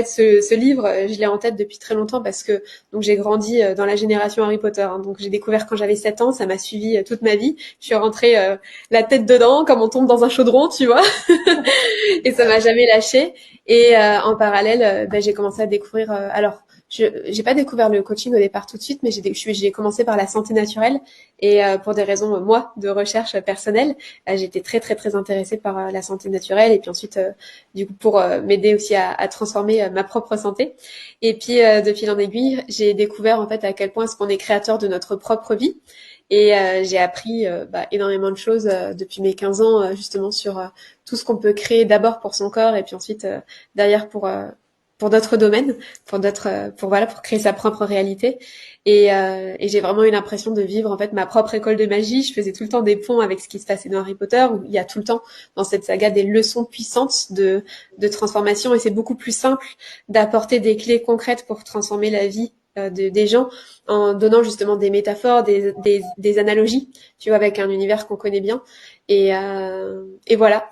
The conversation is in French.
fait, ce livre, je l'ai en tête depuis très longtemps parce que donc j'ai grandi dans la génération Harry Potter. Hein, donc j'ai découvert quand j'avais 7 ans, ça m'a suivi toute ma vie. Je suis rentrée la tête dedans, comme on tombe dans un chaudron, tu vois. Et ça m'a jamais lâché. Et en parallèle, j'ai commencé à découvrir. Alors, je j'ai pas découvert le coaching au départ tout de suite, mais j'ai commencé par la santé naturelle. Et pour des raisons moi de recherche personnelle, j'étais très très très intéressée par la santé naturelle. Et puis ensuite, du coup, pour m'aider aussi à transformer ma propre santé. Et puis de fil en aiguille, j'ai découvert en fait à quel point est-ce qu'on est créateur de notre propre vie. Et j'ai appris énormément de choses depuis mes 15 ans, justement sur tout ce qu'on peut créer d'abord pour son corps et puis ensuite derrière pour d'autres domaines, pour voilà, pour créer sa propre réalité. Et j'ai vraiment eu l'impression de vivre en fait ma propre école de magie. Je faisais tout le temps des ponts avec ce qui se passait dans Harry Potter, où il y a tout le temps dans cette saga des leçons puissantes de transformation, et c'est beaucoup plus simple d'apporter des clés concrètes pour transformer la vie des gens en donnant justement des métaphores, des analogies, tu vois, avec un univers qu'on connaît bien. Et voilà.